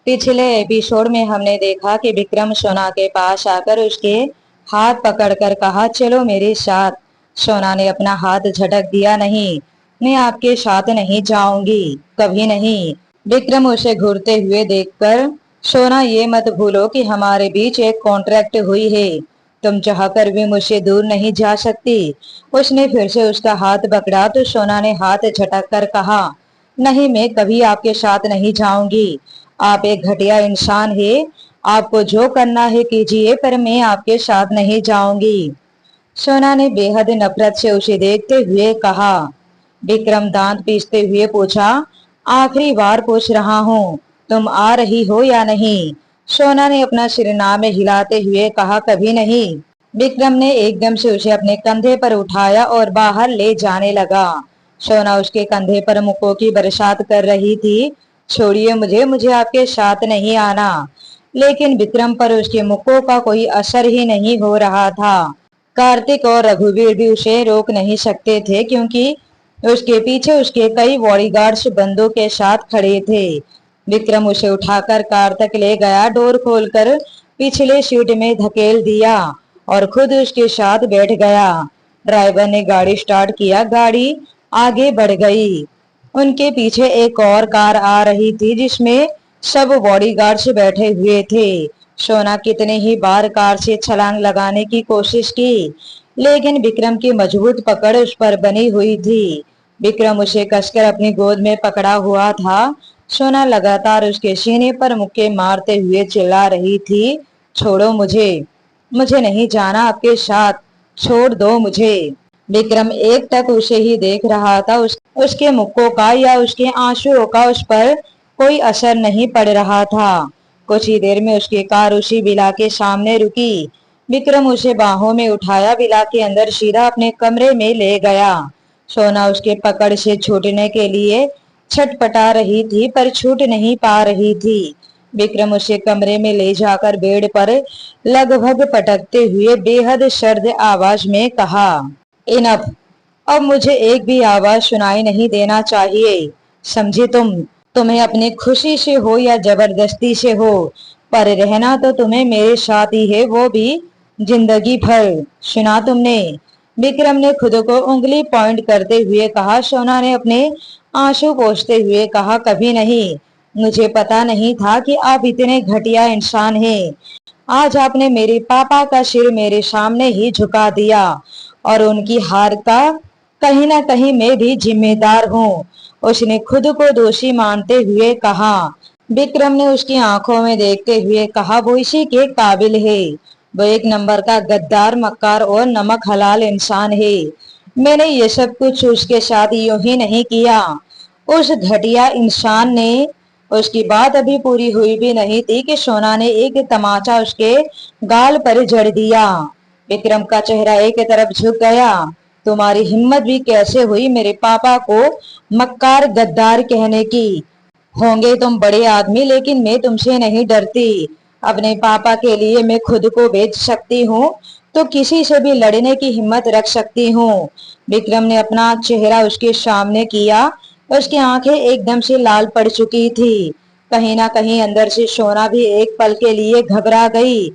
पिछले एपिसोड में हमने देखा कि विक्रम सोना के पास आकर उसके हाथ पकड़कर कहा, चलो मेरे साथ। सोना ने अपना हाथ झटक दिया, नहीं, मैं आपके साथ नहीं जाऊंगी, कभी नहीं। विक्रम उसे घूरते हुए देखकर, सोना ये मत भूलो कि हमारे बीच एक कॉन्ट्रैक्ट हुई है, तुम चाहकर भी मुझसे दूर नहीं जा सकती। उसने फिर से उसका हाथ पकड़ा तो सोना ने हाथ झटक कर कहा, नहीं, मैं कभी आपके साथ नहीं जाऊंगी। आप एक घटिया इंसान है, आपको जो करना है कीजिए, पर मैं आपके साथ नहीं जाऊंगी। सोना ने बेहद नफरत से उसे देखते हुए कहा। विक्रम दांत पीसते हुए पूछा, आखिरी बार पूछ रहा हूँ, तुम आ रही हो या नहीं? सोना ने अपना सिर ना में हिलाते हुए कहा, कभी नहीं। विक्रम ने एकदम से उसे अपने कंधे पर उठाया और बाहर ले जाने लगा। सोना उसके कंधे पर मुक्कों की बरसात कर रही थी। छोड़िए मुझे, मुझे आपके साथ नहीं आना। लेकिन विक्रम पर उसके मुक्कों का कोई असर ही नहीं हो रहा था। कार्तिक और रघुवीर भी उसे रोक नहीं सकते थे, क्योंकि उसके पीछे उसके कई बॉडीगार्ड्स बंदूक के साथ खड़े थे। विक्रम उसे उठाकर कार तक ले गया, डोर खोलकर पिछले सीट में धकेल दिया और खुद उसके साथ बैठ गया। ड्राइवर ने गाड़ी स्टार्ट किया, गाड़ी आगे बढ़ गई। उनके पीछे एक और कार आ रही थी, जिसमें सब बॉडीगार्ड्स बैठे हुए थे। सोना कितने ही बार कार से छलांग लगाने की कोशिश की, लेकिन विक्रम की मजबूत पकड़ उस पर बनी हुई थी। विक्रम उसे कसकर अपनी गोद में पकड़ा हुआ था। सोना लगातार उसके सीने पर मुक्के मारते हुए चिल्ला रही थी, छोड़ो मुझे, मुझे नहीं जाना आपके साथ, छोड़ दो मुझे। विक्रम एक टक उसे ही देख रहा था। उसके मुक्कों का या उसके आंसुओं का उस पर कोई असर नहीं पड़ रहा था। कुछ ही देर में उसकी कार उसी विला के सामने रुकी। विक्रम उसे बाहों में उठाया, विला के अंदर सीधा अपने कमरे में ले गया। सोना उसके पकड़ से छूटने के लिए छटपटा रही थी, पर छूट नहीं पा रही थी। विक्रम उसे कमरे में ले जाकर बेड पर लगभग पटकते हुए बेहद सर्द आवाज में कहा, इनफ, अब मुझे एक भी आवाज सुनाई नहीं देना चाहिए, समझे तुम? तुम्हें अपनी खुशी से हो या जबरदस्ती से हो, पर रहना तो तुम्हें मेरे साथ ही है, वो भी जिंदगी भर। सुना तुमने? विक्रम ने खुद को उंगली पॉइंट करते हुए कहा। सोना ने अपने आंसू पोंछते हुए कहा, कभी नहीं, मुझे पता नहीं था कि आप इतने घटिया इंसान हैं। आज आपने मेरे पापा का सिर मेरे सामने ही झुका दिया, और उनकी हार का कहीं ना कहीं मैं भी जिम्मेदार हूँ। उसने खुद को दोषी मानते हुए कहा। विक्रम ने उसकी आंखों में देखते हुए कहा, वो इसी के काबिल है, वो एक नंबर का गद्दार, मक्कार और नमक हलाल इंसान है। मैंने ये सब कुछ उसके साथ यूं ही नहीं किया। उस घटिया इंसान ने, उसकी बात अभी पूरी हुई भी नहीं थी कि सोना ने एक तमाचा उसके गाल पर जड़ दिया। विक्रम का चेहरा एक तरफ झुक गया। तुम्हारी हिम्मत भी कैसे हुई मेरे पापा को मक्कार गद्दार कहने की? होंगे तुम बड़े आदमी, लेकिन मैं तुमसे नहीं डरती। अपने पापा के लिए मैं खुद को बेच सकती हूँ, तो किसी से भी लड़ने की हिम्मत रख सकती हूँ। विक्रम ने अपना चेहरा उसके सामने किया। उसकी आंखें एकदम से लाल पड़ चुकी थी। कहीं ना कहीं अंदर से सोना भी एक पल के लिए घबरा गई।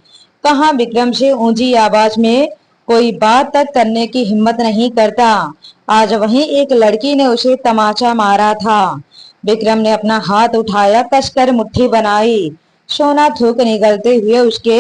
कहाँ विक्रम से ऊंची आवाज में कोई बात तक करने की हिम्मत नहीं करता, आज वहीं एक लड़की ने उसे तमाचा मारा था। विक्रम ने अपना हाथ उठाया, कसकर मुट्ठी बनाई। सोना थूक निगलते हुए उसके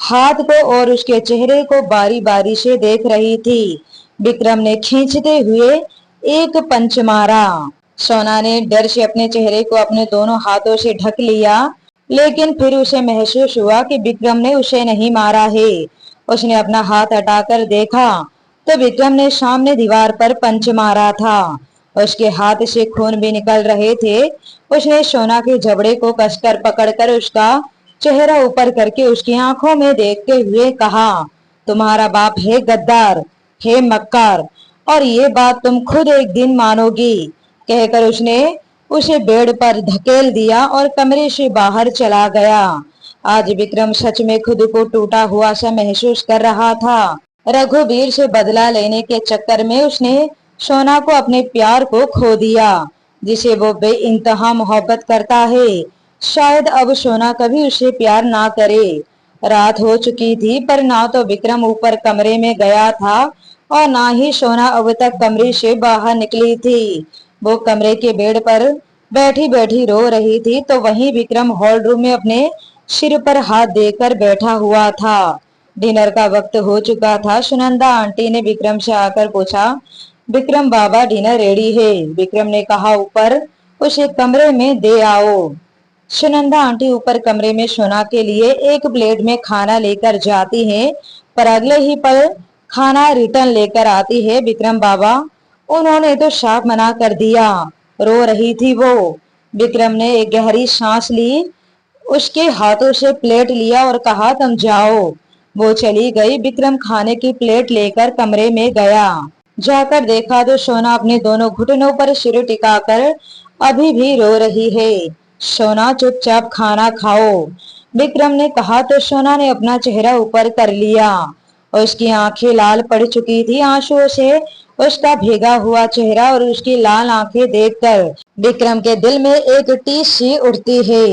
हाथ को और उसके चेहरे को बारी बारी से देख रही थी। विक्रम ने खींचते हुए एक पंच मारा। सोना ने डर से अपने चेहरे को अपने दोनों हाथों से ढक लिया, लेकिन फिर उसे महसूस हुआ कि विक्रम ने उसे नहीं मारा है। उसने अपना हाथ हटाकर देखा तो विक्रम ने सामने दीवार पर पंच मारा था। उसके हाथ से खून भी निकल रहे थे। उसने सोना के जबड़े को कसकर पकड़कर उसका चेहरा ऊपर करके उसकी आंखों में देखते हुए कहा, तुम्हारा बाप है गद्दार, है मक्कार, और ये बात तुम खुद एक दिन मानोगी। कहकर उसने उसे बेड पर धकेल दिया और कमरे से बाहर चला गया। आज विक्रम सच में खुद को टूटा हुआ सा महसूस कर रहा था। रघुवीर से बदला लेने के चक्कर में उसने सोना को अपने प्यार को खो दिया, जिसे वो बेइंतहा मोहब्बत करता है। शायद अब सोना कभी उसे प्यार ना करे। रात हो चुकी थी पर ना तो विक्रम ऊपर कमरे में गया था और ना ही सोना अब तक कमरे से बाहर निकली थी। वो कमरे के बेड पर बैठी बैठी रो रही थी तो वहीं विक्रम हॉल रूम में अपने सिर पर हाथ देकर बैठा हुआ था। डिनर का वक्त हो चुका था। सुनंदा आंटी ने विक्रम से आकर पूछा, विक्रम बाबा डिनर रेडी है। विक्रम ने कहा, ऊपर उसे कमरे में दे आओ। सुनंदा आंटी ऊपर कमरे में सोना के लिए एक प्लेट में खाना लेकर जाती है पर अगले ही पल खाना रिटर्न लेकर आती है। विक्रम बाबा, उन्होंने तो साफ मना कर दिया। रो रही थी वो। विक्रम ने एक गहरी सांस ली, उसके हाथों से प्लेट लिया और कहा, तुम जाओ। वो चली गई। विक्रम खाने की प्लेट लेकर कमरे में गया। जाकर देखा तो सोना अपने दोनों घुटनों पर सिर टिकाकर अभी भी रो रही है। सोना, चुपचाप खाना खाओ, विक्रम ने कहा तो सोना ने अपना चेहरा ऊपर कर लिया। उसकी आंखें लाल पड़ चुकी थी आंसुओं से। उसका भीगा हुआ चेहरा और उसकी लाल आंखें देखकर विक्रम के दिल में एक टीस सी उठती है।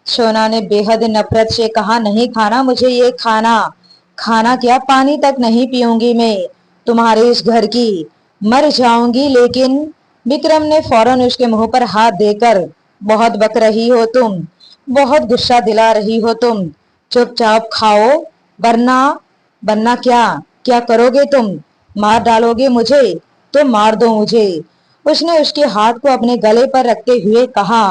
सोना ने बेहद नफरत से कहा, नहीं खाना मुझे ये खाना। खाना क्या, पानी तक नहीं पीऊंगी मैं तुम्हारे इस घर की, मर जाऊंगी। लेकिन विक्रम ने फौरन उसके मुंह पर हाथ देकर, बहुत बक रही हो तुम, बहुत गुस्सा दिला रही हो तुम, चुपचाप खाओ वरना वरना क्या क्या करोगे तुम? मार डालोगे मुझे? तो मार दो मुझे। उसने उसके हाथ को अपने गले पर रखते हुए कहा।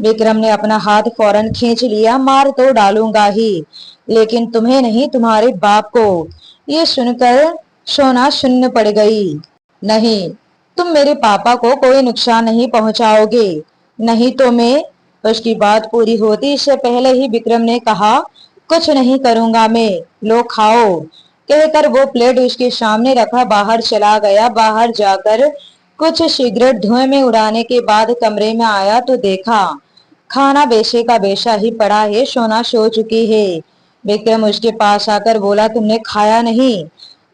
विक्रम ने अपना हाथ फौरन खींच लिया, मार तो डालूंगा ही, लेकिन तुम्हें नहीं, तुम्हारे बाप को। ये सुनकर सोना शून्य पड़ गई। नहीं, तुम मेरे पापा को कोई नुकसान नहीं पहुंचाओगे। नहीं तो मैं। उसकी बात पूरी होती इससे पहले ही विक्रम ने कहा, कुछ नहीं करूंगा मैं, लो खाओ। कहकर वो प्लेट उसके सामने रखा बाहर चला गया। बाहर जाकर कुछ सिगरेट धुएं में उड़ाने के बाद कमरे में आया तो देखा खाना बेशे का बेशा ही पड़ा है। सोना सो चुकी है। विक्रम उसके पास आकर बोला, तुमने खाया नहीं?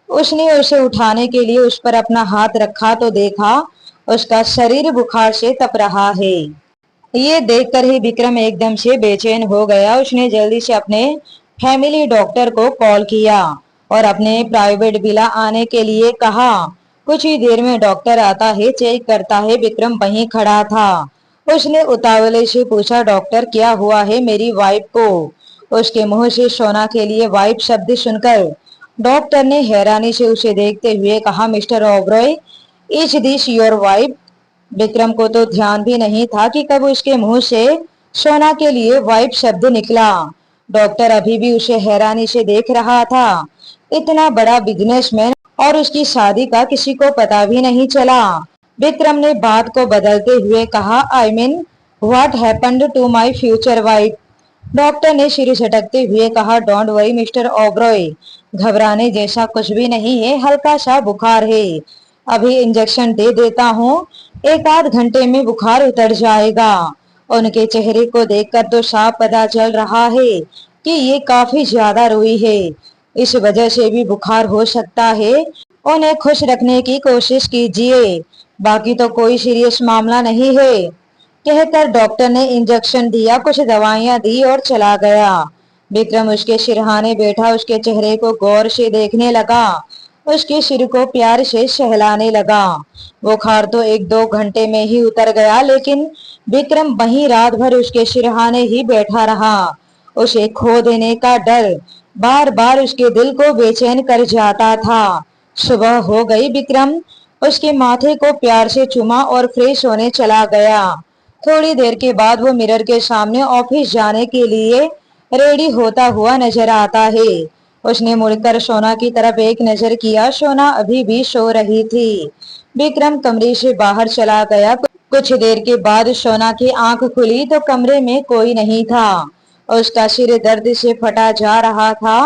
उसने उसे उठाने के लिए उस पर अपना हाथ रखा तो देखा उसका शरीर बुखार से तप रहा है। ये देखकर ही विक्रम एकदम से बेचैन हो गया। उसने जल्दी से अपने फैमिली डॉक्टर को कॉल किया और अपने प्राइवेट विला आने के लिए कहा। कुछ ही देर में डॉक्टर आता है, चेक करता है। विक्रम वहीं खड़ा था। उसने उतावले से पूछा, डॉक्टर क्या हुआ है मेरी वाइफ को? उसके मुंह से सोना के लिए वाइफ शब्द सुनकर डॉक्टर ने हैरानी से उसे देखते हुए कहा, mister Oberoi, is this your wife? Vikram को तो ध्यान भी नहीं था कि कब उसके मुंह से सोना के लिए वाइफ शब्द निकला। डॉक्टर अभी भी उसे हैरानी से देख रहा था। इतना बड़ा बिजनेसमैन और उसकी शादी का किसी को पता भी नहीं चला। विक्रम ने बात को बदलते हुए कहा, I mean what happened to my future wife? Doctor ने सिर झटकते हुए कहा, डोंट वरी मिस्टर ओबरॉय, घबराने जैसा कुछ भी नहीं है, हल्का सा बुखार है। अभी इंजेक्शन दे देता हूँ, एक आध घंटे में बुखार उतर जाएगा। उनके चेहरे को देखकर तो साफ पता चल रहा है कि ये काफी ज्यादा रोई है, इस वजह से भी बुखार हो सकता है। उन्हें खुश रखने की कोशिश कीजिए, बाकी तो कोई सीरियस मामला नहीं है। कहकर डॉक्टर ने इंजेक्शन दिया, कुछ दवाइयां दी और चला गया। विक्रम उसके सिरहाने बैठा उसके चेहरे को गौर से देखने लगा, उसके सिर को प्यार से सहलाने लगा। बुखार तो एक दो घंटे में ही उतर गया, लेकिन विक्रम वहीं रात भर उसके सिरहाने ही बैठा रहा। उसे खो देने का डर बार बार उसके दिल को बेचैन कर जाता था। सुबह हो गई। विक्रम उसके माथे को प्यार से चूमा और फ्रेश होने चला गया। थोड़ी देर के बाद वो मिरर के सामने ऑफिस जाने के लिए रेडी होता हुआ नजर आता है। उसने मुड़कर सोना की तरफ एक नजर किया। सोना अभी भी सो रही थी। विक्रम कमरे से बाहर चला गया। कुछ देर के बाद सोना की आंख खुली तो कमरे में कोई नहीं था। उसका सिर दर्द से फटा जा रहा था।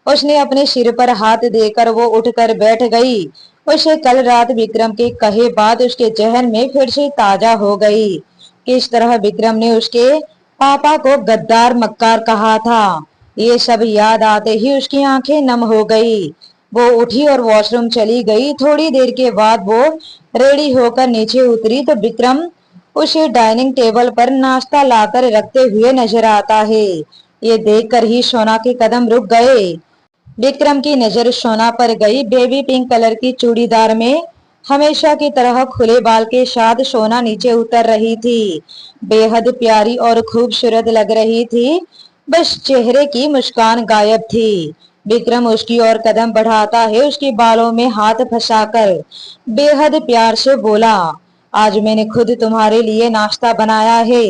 उसने अपने सिर पर हाथ देकर वो उठकर बैठ गई। उसे कल रात विक्रम के कहे बात उसके जहन में फिर से ताजा हो गई। किस तरह विक्रम ने उसके पापा को गद्दार मक्कार कहा था, ये सब याद आते ही उसकी आंखें नम हो गई। वो उठी और वॉशरूम चली गई। थोड़ी देर के बाद वो रेडी होकर नीचे उतरी तो विक्रम उसे डाइनिंग टेबल पर नाश्ता लाकर रखते हुए नजर आता है। ये देखकर ही सोना के कदम रुक गए। विक्रम की नजर सोना पर गई। बेबी पिंक कलर की चूड़ीदार में हमेशा की तरह खुले बाल के साथ सोना नीचे उतर रही थी। बेहद प्यारी और खूबसूरत लग रही थी, बस चेहरे की मुस्कान गायब थी। विक्रम उसकी ओर कदम बढ़ाता है, उसके बालों में हाथ फंसाकर बेहद प्यार से बोला, आज मैंने खुद तुम्हारे लिए नाश्ता बनाया है।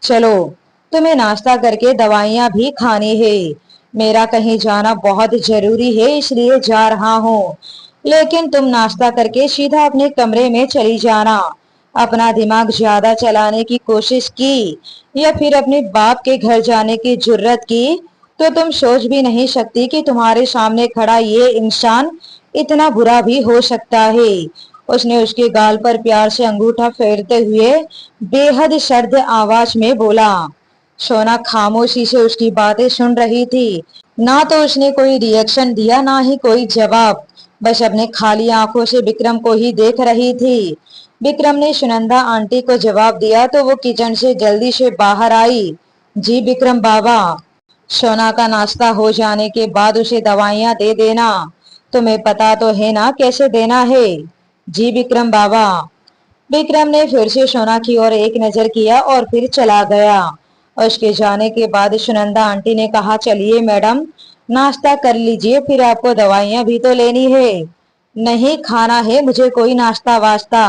चलो, तुम्हें नाश्ता करके दवाइयां भी खानी है। मेरा कहीं जाना बहुत जरूरी है, इसलिए जा रहा हूँ। लेकिन तुम नाश्ता करके सीधा अपने कमरे में चली जाना। अपना दिमाग ज्यादा चलाने की कोशिश की या फिर अपने बाप के घर जाने की जुर्रत की तो तुम सोच भी नहीं सकती कि तुम्हारे सामने खड़ा ये इंसान इतना बुरा भी हो सकता है। उसने उसके गाल पर प्यार से अंगूठा फेरते हुए बेहद सर्द आवाज में बोला। सोना खामोशी से उसकी बातें सुन रही थी। ना तो उसने कोई रिएक्शन दिया, ना ही कोई जवाब। बस अपने खाली आंखों से विक्रम को ही देख रही थी। विक्रम ने सुनंदा आंटी को जवाब दिया तो वो किचन से जल्दी से बाहर आई। जी विक्रम बाबा। सोना का नाश्ता हो जाने के बाद उसे दवाइयां दे देना। तुम्हें पता तो है ना कैसे देना है? जी विक्रम बाबा। विक्रम ने फिर से सोना की ओर एक नजर किया और फिर चला गया। उसके जाने के बाद सुनंदा आंटी ने कहा, चलिए मैडम, नाश्ता कर लीजिए, फिर आपको दवाइयां भी तो लेनी है। नहीं खाना है मुझे कोई नाश्ता वास्ता।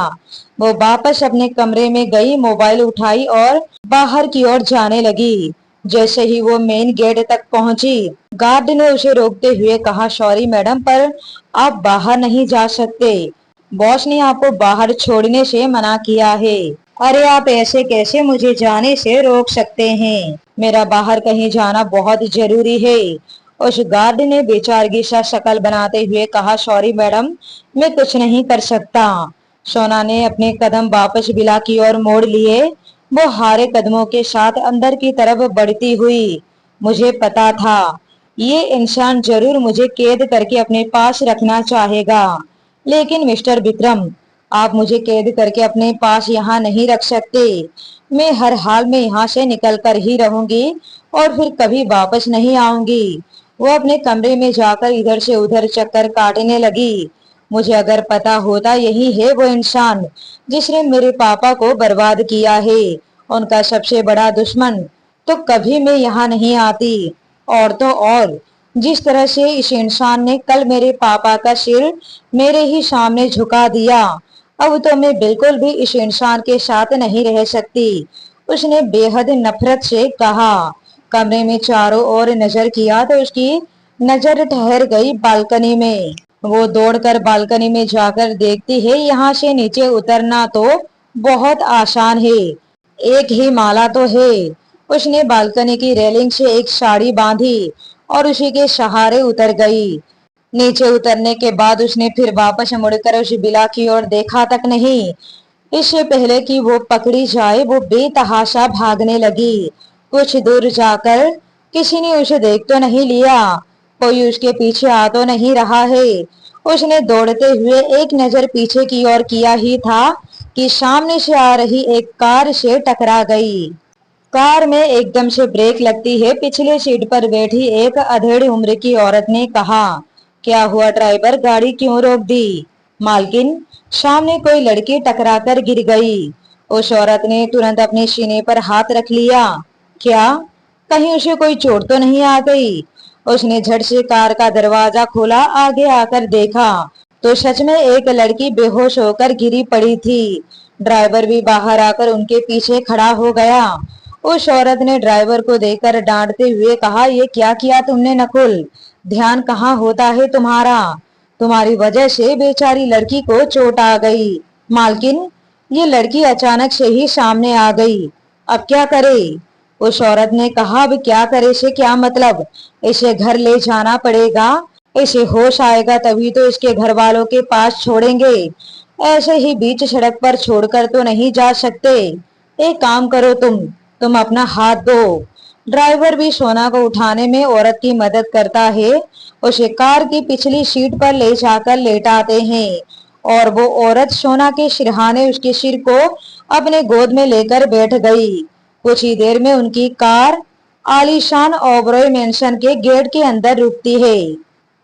वो वापस अपने कमरे में गई, मोबाइल उठाई और बाहर की ओर जाने लगी। जैसे ही वो मेन गेट तक पहुंची, गार्ड ने उसे रोकते हुए कहा, सॉरी मैडम, पर आप बाहर नहीं जा सकते। बॉस ने आपको बाहर छोड़ने से मना किया है। अरे आप ऐसे कैसे मुझे जाने से रोक सकते हैं? मेरा बाहर कहीं जाना बहुत जरूरी है। उस गार्ड ने बेचारगी सा शक्ल बनाते हुए कहा, सॉरी मैडम, मैं कुछ नहीं कर सकता। सोना ने अपने कदम वापस विला की ओर मोड़ लिए। वो हारे कदमों के साथ अंदर की तरफ बढ़ती हुई। मुझे पता था ये इंसान जरूर मुझे कैद करके अपने पास रखना चाहेगा, लेकिन मिस्टर विक्रम, आप मुझे कैद करके अपने पास यहाँ नहीं रख सकते। मैं हर हाल में यहाँ से निकल कर ही रहूंगी और फिर कभी वापस नहीं आऊंगी। वो अपने कमरे में जाकर इधर से उधर चक्कर काटने लगी। मुझे अगर पता होता यही है वो इंसान जिसने मेरे पापा को बर्बाद किया है, उनका सबसे बड़ा दुश्मन, तो कभी मैं यहाँ नहीं आती। और तो और जिस तरह से इस इंसान ने कल मेरे पापा का सिर मेरे ही सामने झुका दिया, अब तो मैं बिल्कुल भी इस इंसान के साथ नहीं रह सकती। उसने बेहद नफरत से कहा। कमरे में चारों ओर नजर किया तो उसकी नजर ठहर गई बालकनी में। वो दौड़कर बालकनी में जाकर देखती है, यहाँ से नीचे उतरना तो बहुत आसान है, एक ही माला तो है। उसने बालकनी की रेलिंग से एक साड़ी बांधी और उसी के सहारे उतर गई। नीचे उतरने के बाद उसने फिर वापस मुड़कर उस बिला की ओर देखा तक नहीं। इससे पहले कि वो पकड़ी जाए वो बेतहाशा भागने लगी। कुछ दूर जाकर किसी ने उसे देख तो नहीं लिया, कोई उसके पीछे आ तो नहीं रहा है। उसने दौड़ते हुए एक नजर पीछे की ओर किया ही था कि सामने से आ रही एक कार से टकरा गई। कार में एकदम से ब्रेक लगती है। पिछले सीट पर बैठी एक अधेड़ उम्र की औरत ने कहा, क्या हुआ ड्राइवर, गाड़ी क्यों रोक दी? मालकिन, सामने कोई लड़की टकरा कर गिर गई। उस औरत ने तुरंत अपने सीने पर हाथ रख लिया। क्या कहीं उसे कोई चोट तो नहीं आ गई? उसने झट से कार का दरवाजा खोला, आगे आकर देखा तो सच में एक लड़की बेहोश होकर गिरी पड़ी थी। ड्राइवर भी बाहर आकर उनके पीछे खड़ा हो गया। उस औरत ने ड्राइवर को देखकर डांटते हुए कहा, ये क्या किया तुमने नकुल? ध्यान कहाँ होता है तुम्हारा? तुम्हारी वजह से बेचारी लड़की को चोट आ गई। मालकिन, ये लड़की अचानक से ही सामने आ गई, अब क्या करे? उस औरत ने कहा, अब क्या करे से क्या मतलब? इसे घर ले जाना पड़ेगा, इसे होश आएगा तभी तो इसके घर वालों के पास छोड़ेंगे। ऐसे ही बीच सड़क पर छोड़कर तो नहीं जा सकते। एक काम करो, तुम अपना हाथ दो। ड्राइवर भी सोना को उठाने में औरत की मदद करता है। उसे कार की पिछली सीट पर ले जाकर लेटाते हैं और वो औरत सोना के सिरहाने उसके सिर को अपने गोद में लेकर बैठ गई। कुछ ही देर में उनकी कार आलीशान ओबरॉय मेंशन के गेट के अंदर रुकती है।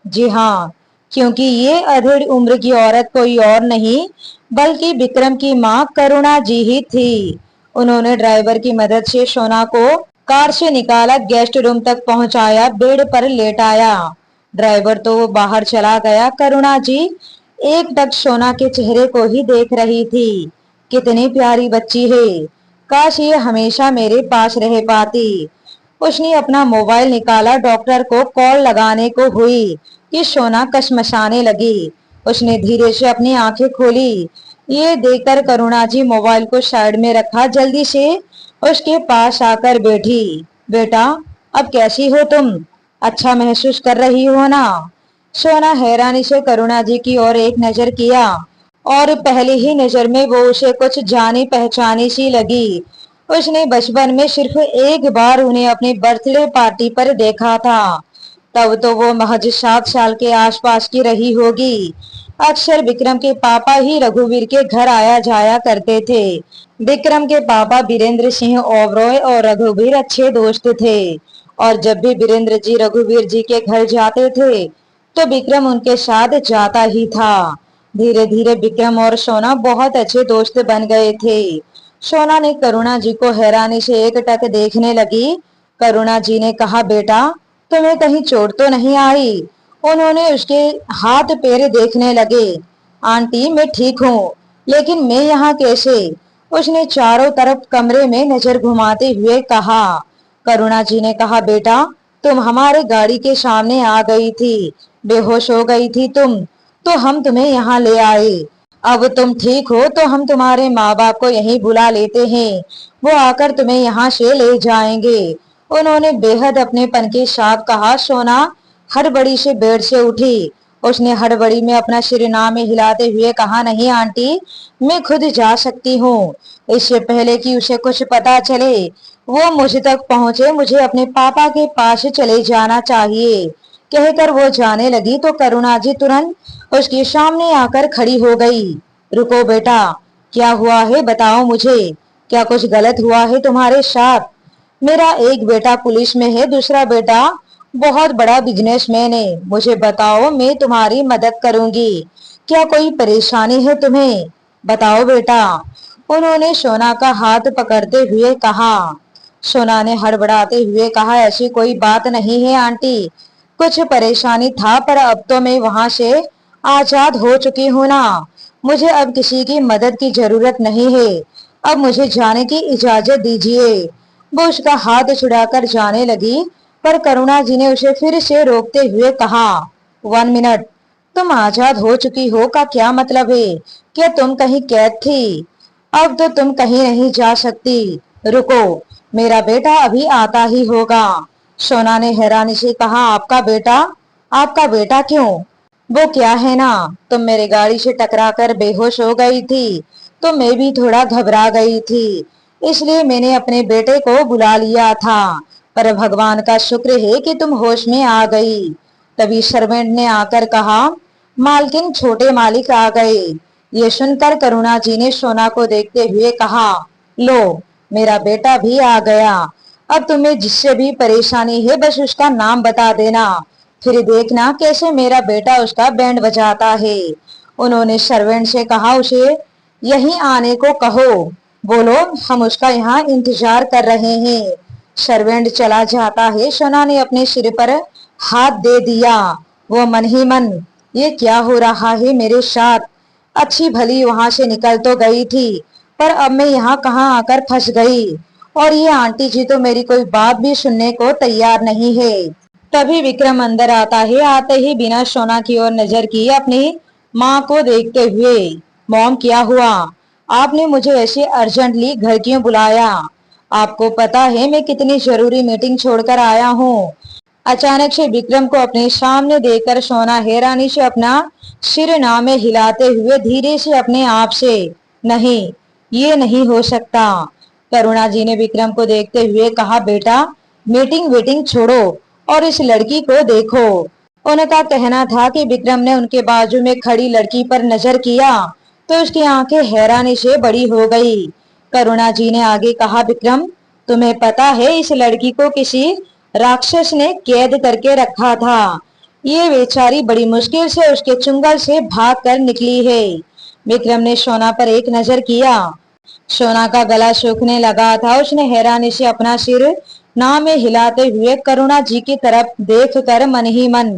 जी हाँ, क्योंकि ये अधेड़ उम्र की औरत कोई और नहीं बल्कि विक्रम की माँ करुणा जी ही थी। उन्होंने ड्राइवर की मदद से सोना को कार से निकाला, गेस्ट रूम तक पहुंचाया, बेड पर लेटाया। ड्राइवर तो वो बाहर चला गया। करुणा जी एक टक सोना के चेहरे को ही देख रही थी। कितनी प्यारी बच्ची है, काश ये हमेशा मेरे पास रह पाती। उसने अपना मोबाइल निकाला, डॉक्टर को कॉल लगाने को हुई कि सोना कशमशाने लगी। उसने धीरे से अपनी आंखें खोली। ये देखकर करुणा जी मोबाइल को साइड में रखा, जल्दी से उसके पास आकर बैठी। बेटा, अब कैसी हो तुम? अच्छा महसूस कर रही हो ना? सोना हैरानी से करुणा जी की ओर एक नजर किया और पहली ही नजर में वो उसे कुछ जानी पहचानी सी लगी। उसने बचपन में सिर्फ एक बार उन्हें अपनी बर्थडे पार्टी पर देखा था। तब तो वो महज 7 साल के आसपास की रही होगी। अक्सर विक्रम के पापा ही रघुवीर के घर आया जाया करते थे। विक्रम के पापा वीरेंद्र सिंह ओबरॉय और रघुवीर अच्छे दोस्त थे और जब भी वीरेंद्र जी रघुवीर जी के घर जाते थे तो विक्रम उनके साथ जाता ही था। धीरे धीरे विक्रम और सोना बहुत अच्छे दोस्त बन गए थे। सोना ने करुणा जी को हैरानी से एक टक देखने लगी। करुणा जी ने कहा, बेटा, तुम्हें कहीं चोट तो नहीं आई? उन्होंने उसके हाथ पैर देखने लगे। आंटी, मैं ठीक हूँ, लेकिन मैं यहाँ कैसे? उसने चारों तरफ कमरे में नजर घुमाते हुए कहा। करुणा जी ने कहा, बेटा, तुम हमारे गाड़ी के सामने आ गई थी, बेहोश हो गई थी तुम, तो हम तुम्हें यहाँ ले आए। अब तुम ठीक हो तो हम तुम्हारे माँ बाप को यहीं बुला लेते हैं, वो आकर तुम्हें यहाँ से ले जाएंगे। उन्होंने बेहद अपनेपन के साथ कहा। सोना हड़बड़ी से बेड से उठी। उसने हड़बड़ी में अपना सिर ना में हिलाते हुए कहा, नहीं आंटी, मैं खुद जा सकती हूँ। इससे पहले कि उसे कुछ पता चले वो मुझ तक पहुंचे, मुझे अपने पापा के पास चले जाना चाहिए। कहकर वो जाने लगी तो करुणा जी तुरंत उसके सामने आकर खड़ी हो गई। रुको बेटा, क्या हुआ है बताओ मुझे, क्या कुछ गलत हुआ है तुम्हारे साथ? मेरा एक बेटा पुलिस में है, दूसरा बेटा बहुत बड़ा बिजनेसमैन है। मुझे बताओ, मैं तुम्हारी मदद करूंगी। क्या कोई परेशानी है तुम्हें? बताओ बेटा। उन्होंने सोना का हाथ पकड़ते हुए कहा। सोना ने हड़बड़ाते हुए कहा, ऐसी कोई बात नहीं है आंटी, कुछ परेशानी था पर अब तो मैं वहां से आजाद हो चुकी हूँ ना। मुझे अब किसी की मदद की जरूरत नहीं है। अब मुझे जाने की इजाजत दीजिए। वो उसका हाथ छुड़ाकर जाने लगी पर करुणा जी ने उसे फिर से रोकते हुए कहा, 1 मिनट, तुम आजाद हो चुकी हो का क्या मतलब है? क्या तुम कहीं कैद थी? अब तो तुम कहीं नहीं जा सकती। रुको, मेरा बेटा अभी आता ही होगा। सोना ने हैरानी से कहा, आपका बेटा? आपका बेटा क्यों? वो क्या है ना, तुम मेरे गाड़ी से टकराकर बेहोश हो गई थी तो मैं भी थोड़ा घबरा गई थी, इसलिए मैंने अपने बेटे को बुला लिया था, पर भगवान का शुक्र है कि तुम होश में आ गई। तभी सर्वेंट ने आकर कहा, मालकिन, छोटे मालिक आ गए। ये सुनकर करुणा जी ने सोना को देखते हुए कहा, लो, मेरा बेटा भी आ गया। अब तुम्हें जिससे भी परेशानी है बस उसका नाम बता देना, फिर देखना कैसे मेरा बेटा उसका बैंड बजाता है। उन्होंने सर्वेंट से कहा, उसे यहीं आने को कहो। बोलो, हम उसका यहाँ इंतजार कर रहे हैं। सर्वेंट चला जाता है। सोना ने अपने सिर पर हाथ दे दिया। वो मन ही मन, ये क्या हो रहा है मेरे साथ? अच्छी भली वहां से निकल तो गई थी पर अब मैं यहाँ कहाँ आकर फंस गई, और ये आंटी जी तो मेरी कोई बात भी सुनने को तैयार नहीं है। तभी विक्रम अंदर आता है। आते ही बिना सोना की ओर नजर किए अपनी माँ को देखते हुए, मॉम, क्या हुआ? आपने मुझे ऐसे अर्जेंटली घर क्यों बुलाया? आपको पता है मैं कितनी जरूरी मीटिंग छोड़कर आया हूँ। अचानक से विक्रम को अपने सामने देखकर सोना हैरानी से अपना सिर ना में हिलाते हुए धीरे से अपने आप से, नहीं, ये नहीं हो सकता। करुणा जी ने विक्रम को देखते हुए कहा, बेटा, मीटिंग वीटिंग छोड़ो और इस लड़की को देखो। उनका कहना था कि विक्रम ने उनके बाजू में खड़ी लड़की पर नजर किया तो उसकी आंखें हैरानी से बड़ी हो गई। करुणा जी ने आगे कहा, विक्रम तुम्हें पता है इस लड़की को किसी राक्षस ने कैद करके रखा था। ये बेचारी बड़ी मुश्किल से उसके चुंगल से भाग कर निकली है। विक्रम ने सोना पर एक नजर किया। सोना का गला सूखने लगा था। उसने हैरानी से अपना सिर नाव में हिलाते हुए करुणा जी की तरफ देखकर मन ही मन,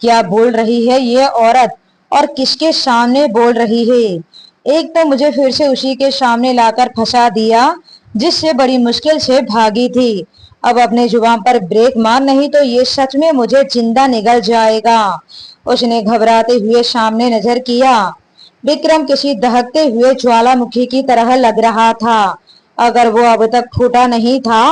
क्या बोल रही है ये औरत और किसके सामने बोल रही है। एक तो मुझे फिर से उसी के सामने लाकर फंसा दिया जिससे बड़ी मुश्किल से भागी थी। अब अपने जुबान पर ब्रेक मार, नहीं तो ये सच में मुझे जिंदा निगल जाएगा। उसने घबराते हुए सामने नजर किया। विक्रम किसी दहकते हुए ज्वालामुखी की तरह लग रहा था। अगर वो अब तक फूटा नहीं था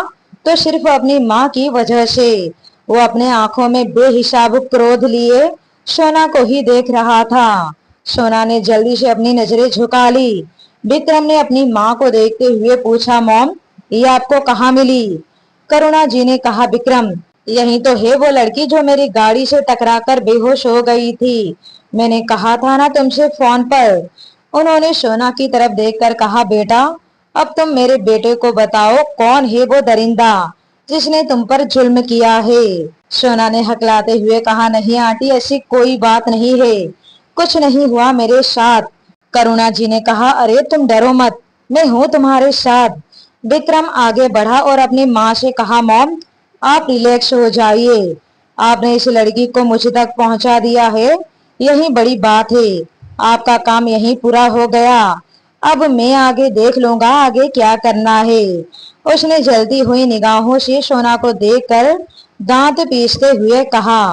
तो सिर्फ अपनी माँ की वजह से। वो अपने आंखों में बेहिसाब क्रोध लिए सोना को ही देख रहा था। सोना ने जल्दी से अपनी नजरें झुका ली। विक्रम ने अपनी माँ को देखते हुए पूछा, मॉम ये आपको कहाँ मिली? करुणा जी ने कहा, विक्रम यही तो है वो लड़की जो मेरी गाड़ी से टकराकर बेहोश हो गई थी। मैंने कहा था ना तुमसे फोन पर। उन्होंने सोना की तरफ देखकर कहा, बेटा अब तुम मेरे बेटे को बताओ कौन है वो दरिंदा जिसने तुम पर जुल्म किया है। सोना ने हकलाते हुए कहा, नहीं आंटी ऐसी कोई बात नहीं है, कुछ नहीं हुआ मेरे साथ। करुणा जी ने कहा, अरे तुम डरो मत, मैं हूँ तुम्हारे साथ। विक्रम आगे बढ़ा और अपनी माँ से कहा, मॉम आप रिलैक्स हो जाइए, आपने इस लड़की को मुझ तक पहुंचा दिया है, यही बड़ी बात है। आपका काम यही पूरा हो गया। अब मैं आगे देख लूंगा आगे क्या करना है। उसने जलती हुई निगाहों से सोना को देखकर दांत पीसते हुए कहा,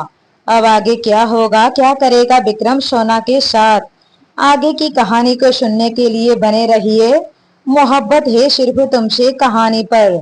अब आगे क्या होगा, क्या करेगा विक्रम सोना के साथ? आगे की कहानी को सुनने के लिए बने रहिए। मोहब्बत है सिर्फ तुमसे कहानी पर।